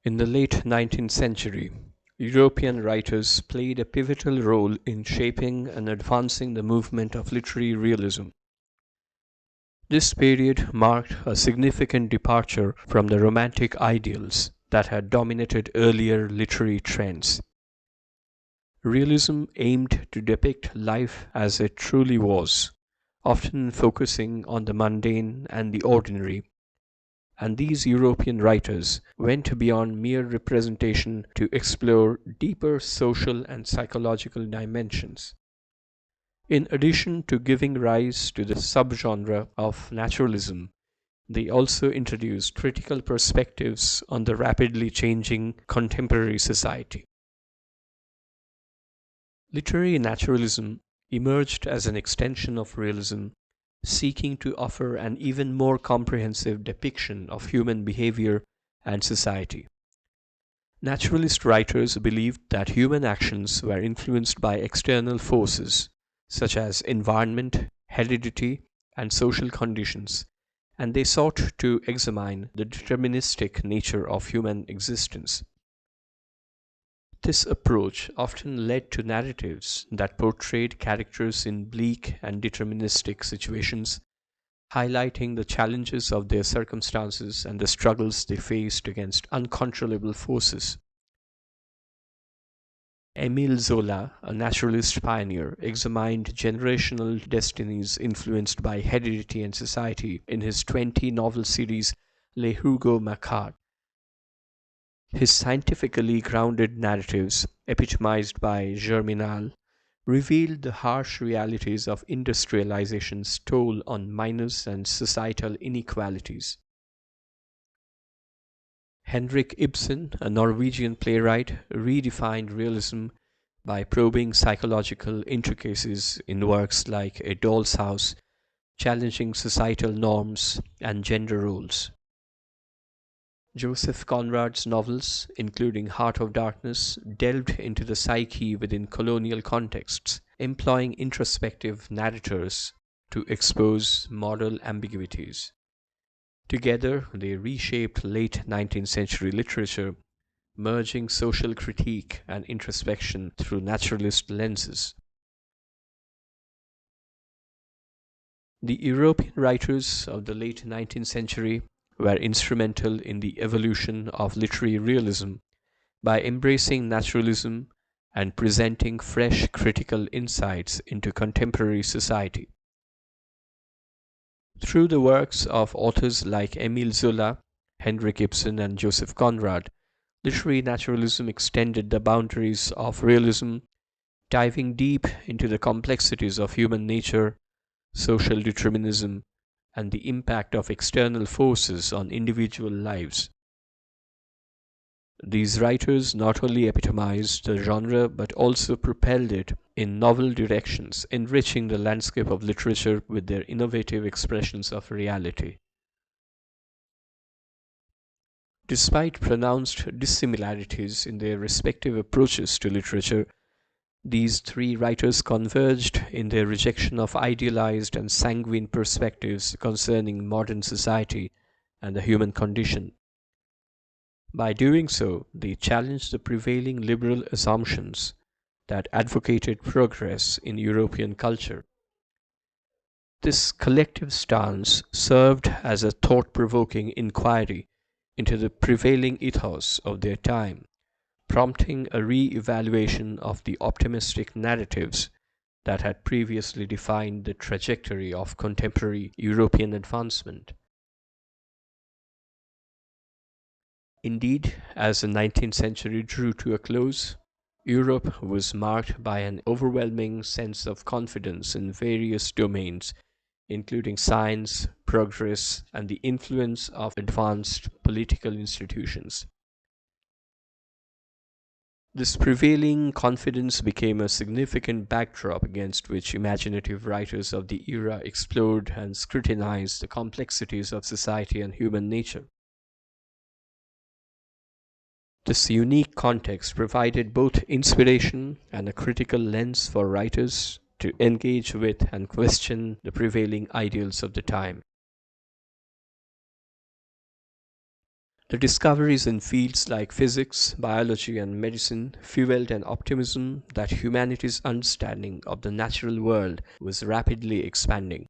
In the late 19th century, European writers played a pivotal role in shaping and advancing the movement of literary realism. This period marked a significant departure from the romantic ideals that had dominated earlier literary trends. Realism aimed to depict life as it truly was, often focusing on the mundane and the ordinary, and these European writers went beyond mere representation to explore deeper social and psychological dimensions. In addition to giving rise to the subgenre of naturalism, they also introduced critical perspectives on the rapidly changing contemporary society. Literary naturalism emerged as an extension of realism, seeking to offer an even more comprehensive depiction of human behavior and society. Naturalist writers believed that human actions were influenced by external forces such as environment, heredity, and social conditions, and they sought to examine the deterministic nature of human existence. This approach often led to narratives that portrayed characters in bleak and deterministic situations, highlighting the challenges of their circumstances and the struggles they faced against uncontrollable forces. Émile Zola, a naturalist pioneer, examined generational destinies influenced by heredity and society in his 20-novel series Les Hugo Macquart. His scientifically grounded narratives, epitomized by Germinal, revealed the harsh realities of industrialization's toll on miners and societal inequalities. Henrik Ibsen, a Norwegian playwright, redefined realism by probing psychological intricacies in works like A Doll's House, challenging societal norms and gender roles. Joseph Conrad's novels, including Heart of Darkness, delved into the psyche within colonial contexts, employing introspective narrators to expose moral ambiguities. Together, they reshaped late 19th century literature, merging social critique and introspection through naturalist lenses. The European writers of the late 19th century were instrumental in the evolution of literary realism by embracing naturalism and presenting fresh critical insights into contemporary society. Through the works of authors like Émile Zola, Henrik Ibsen, and Joseph Conrad, literary naturalism extended the boundaries of realism, diving deep into the complexities of human nature, social determinism, and the impact of external forces on individual lives. These writers not only epitomized the genre but also propelled it in novel directions, enriching the landscape of literature with their innovative expressions of reality. Despite pronounced dissimilarities in their respective approaches to literature, these three writers converged in their rejection of idealized and sanguine perspectives concerning modern society and the human condition. By doing so, they challenged the prevailing liberal assumptions that advocated progress in European culture. This collective stance served as a thought-provoking inquiry into the prevailing ethos of their time, prompting a re-evaluation of the optimistic narratives that had previously defined the trajectory of contemporary European advancement. Indeed, as the 19th century drew to a close, Europe was marked by an overwhelming sense of confidence in various domains, including science, progress, and the influence of advanced political institutions. This prevailing confidence became a significant backdrop against which imaginative writers of the era explored and scrutinized the complexities of society and human nature. This unique context provided both inspiration and a critical lens for writers to engage with and question the prevailing ideals of the time. The discoveries in fields like physics, biology, and medicine fueled an optimism that humanity's understanding of the natural world was rapidly expanding.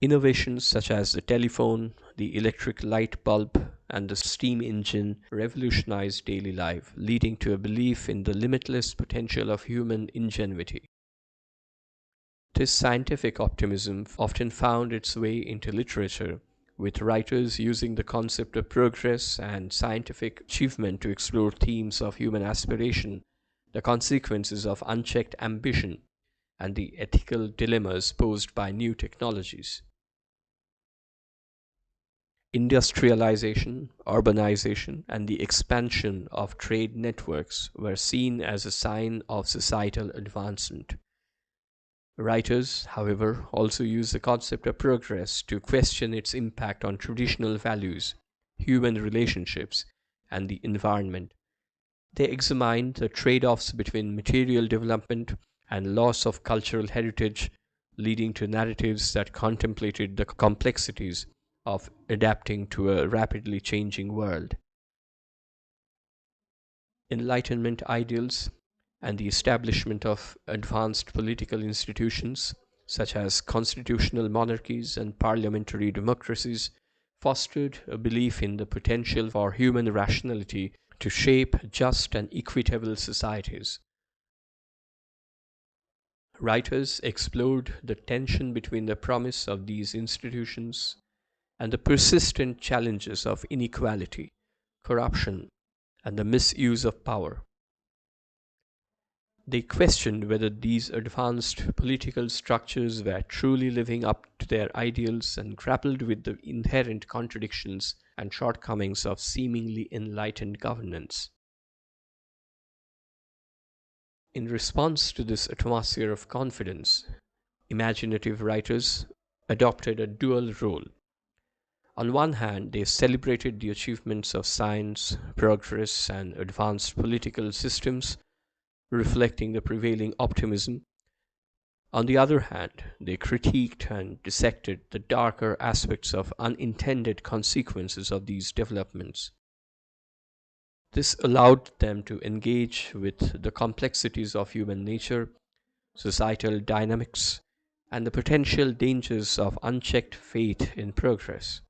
Innovations such as the telephone, the electric light bulb, and the steam engine revolutionized daily life, leading to a belief in the limitless potential of human ingenuity. This scientific optimism often found its way into literature, with writers using the concept of progress and scientific achievement to explore themes of human aspiration, the consequences of unchecked ambition, and the ethical dilemmas posed by new technologies. Industrialization, urbanization, and the expansion of trade networks were seen as a sign of societal advancement. Writers, however, also use the concept of progress to question its impact on traditional values, human relationships, and the environment. They examined the trade offs between material development and loss of cultural heritage, leading to narratives that contemplated the complexities of adapting to a rapidly changing world. Enlightenment ideals and the establishment of advanced political institutions, such as constitutional monarchies and parliamentary democracies, fostered a belief in the potential for human rationality to shape just and equitable societies. Writers explored the tension between the promise of these institutions and the persistent challenges of inequality, corruption, and the misuse of power. They questioned whether these advanced political structures were truly living up to their ideals and grappled with the inherent contradictions and shortcomings of seemingly enlightened governance. In response to this atmosphere of confidence, imaginative writers adopted a dual role. On one hand, they celebrated the achievements of science, progress, and advanced political systems, reflecting the prevailing optimism. On the other hand, they critiqued and dissected the darker aspects of unintended consequences of these developments. This allowed them to engage with the complexities of human nature, societal dynamics, and the potential dangers of unchecked faith in progress.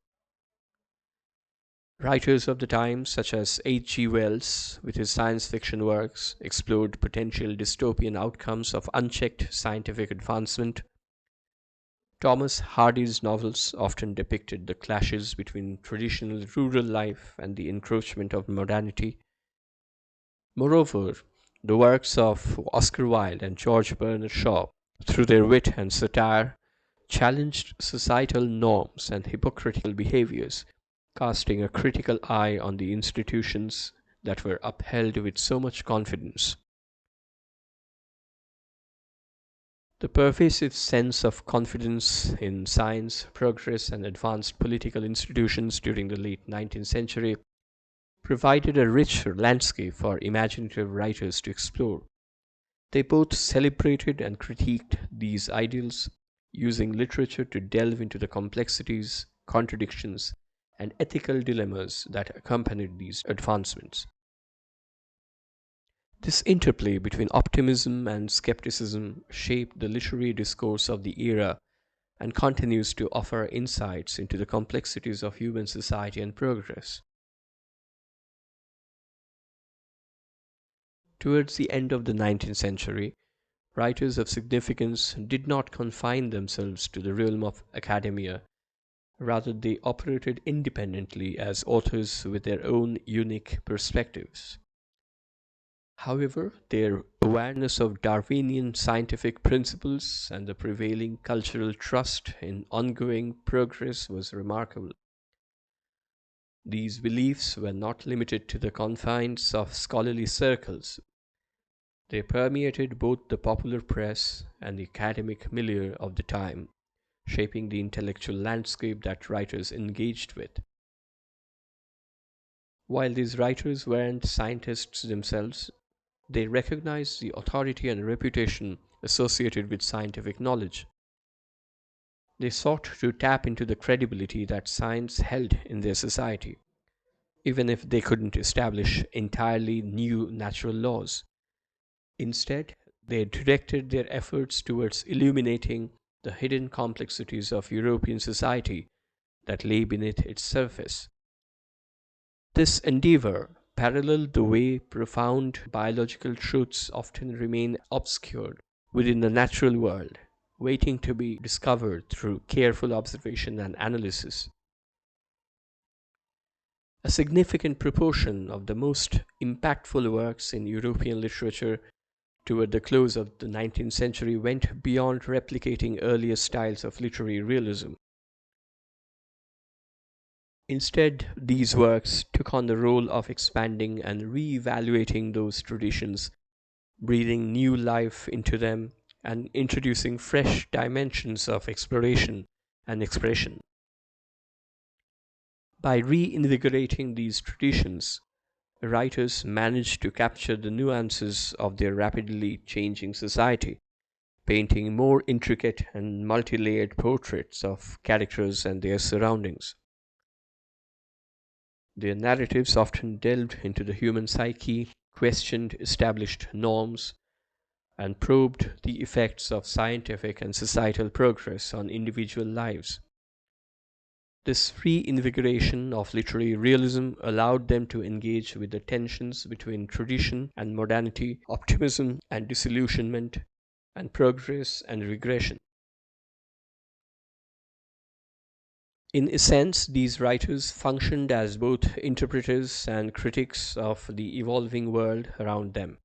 Writers of the time, such as H. G. Wells, with his science fiction works, explored potential dystopian outcomes of unchecked scientific advancement. Thomas Hardy's novels often depicted the clashes between traditional rural life and the encroachment of modernity. Moreover, the works of Oscar Wilde and George Bernard Shaw, through their wit and satire, challenged societal norms and hypocritical behaviors, casting a critical eye on the institutions that were upheld with so much confidence. The pervasive sense of confidence in science, progress, and advanced political institutions during the late 19th century provided a rich landscape for imaginative writers to explore. They both celebrated and critiqued these ideals, using literature to delve into the complexities, contradictions, and ethical dilemmas that accompanied these advancements. This interplay between optimism and skepticism shaped the literary discourse of the era and continues to offer insights into the complexities of human society and progress. Towards the end of the 19th century, writers of significance did not confine themselves to the realm of academia. Rather, they operated independently as authors with their own unique perspectives. However, their awareness of Darwinian scientific principles and the prevailing cultural trust in ongoing progress was remarkable. These beliefs were not limited to the confines of scholarly circles. They permeated both the popular press and the academic milieu of the time, shaping the intellectual landscape that writers engaged with. While these writers weren't scientists themselves, they recognized the authority and reputation associated with scientific knowledge. They sought to tap into the credibility that science held in their society, even if they couldn't establish entirely new natural laws. Instead, they directed their efforts towards illuminating the hidden complexities of European society that lay beneath its surface. This endeavor paralleled the way profound biological truths often remain obscured within the natural world, waiting to be discovered through careful observation and analysis. A significant proportion of the most impactful works in European literature toward the close of the 19th century went beyond replicating earlier styles of literary realism. Instead, these works took on the role of expanding and re-evaluating those traditions, breathing new life into them and introducing fresh dimensions of exploration and expression. By reinvigorating these traditions, writers managed to capture the nuances of their rapidly changing society, painting more intricate and multi-layered portraits of characters and their surroundings. Their narratives often delved into the human psyche, questioned established norms, and probed the effects of scientific and societal progress on individual lives. This reinvigoration of literary realism allowed them to engage with the tensions between tradition and modernity, optimism and disillusionment, and progress and regression. In a sense, these writers functioned as both interpreters and critics of the evolving world around them.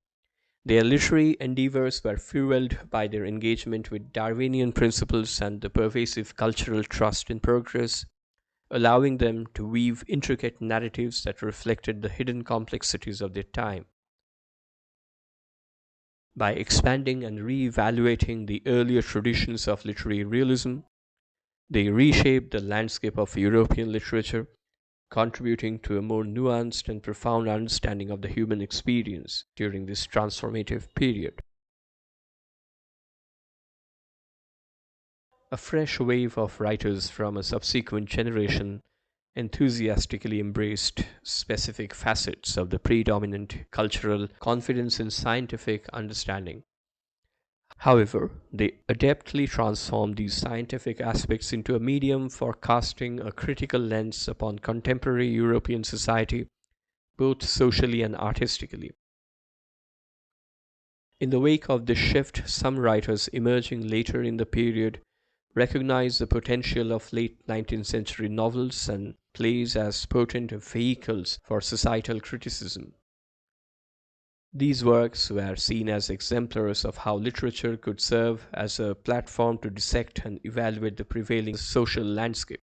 Their literary endeavors were fueled by their engagement with Darwinian principles and the pervasive cultural trust in progress, allowing them to weave intricate narratives that reflected the hidden complexities of their time. By expanding and re-evaluating the earlier traditions of literary realism, they reshaped the landscape of European literature, contributing to a more nuanced and profound understanding of the human experience during this transformative period. A fresh wave of writers from a subsequent generation enthusiastically embraced specific facets of the predominant cultural confidence in scientific understanding. However, they adeptly transformed these scientific aspects into a medium for casting a critical lens upon contemporary European society, both socially and artistically. In the wake of this shift, some writers emerging later in the period recognized the potential of late 19th century novels and plays as potent vehicles for societal criticism. These works were seen as exemplars of how literature could serve as a platform to dissect and evaluate the prevailing social landscape.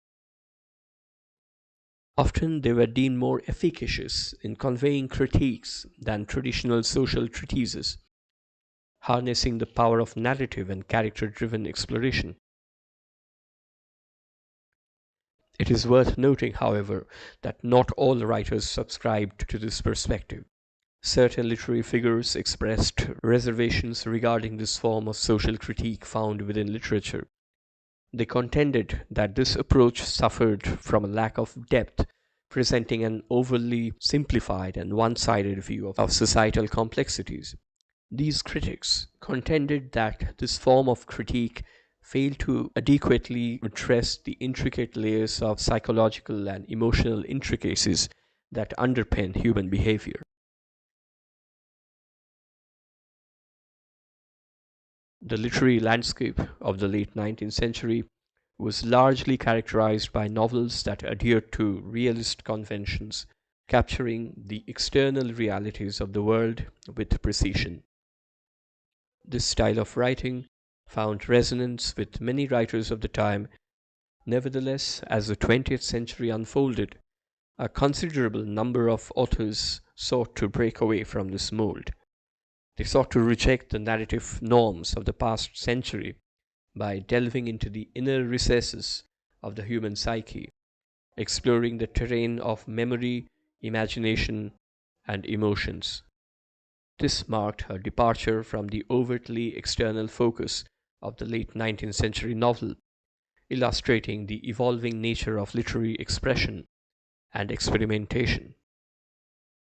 Often they were deemed more efficacious in conveying critiques than traditional social treatises, harnessing the power of narrative and character-driven exploration. It is worth noting, however, that not all writers subscribed to this perspective. Certain literary figures expressed reservations regarding this form of social critique found within literature. They contended that this approach suffered from a lack of depth, presenting an overly simplified and one-sided view of societal complexities. These critics contended that this form of critique failed to adequately address the intricate layers of psychological and emotional intricacies that underpin human behavior. The literary landscape of the late 19th century was largely characterized by novels that adhered to realist conventions, capturing the external realities of the world with precision. This style of writing found resonance with many writers of the time. Nevertheless, as the 20th century unfolded, a considerable number of authors sought to break away from this mold. They sought to reject the narrative norms of the past century by delving into the inner recesses of the human psyche, exploring the terrain of memory, imagination, and emotions. This marked a departure from the overtly external focus of the late 19th century novel, illustrating the evolving nature of literary expression and experimentation.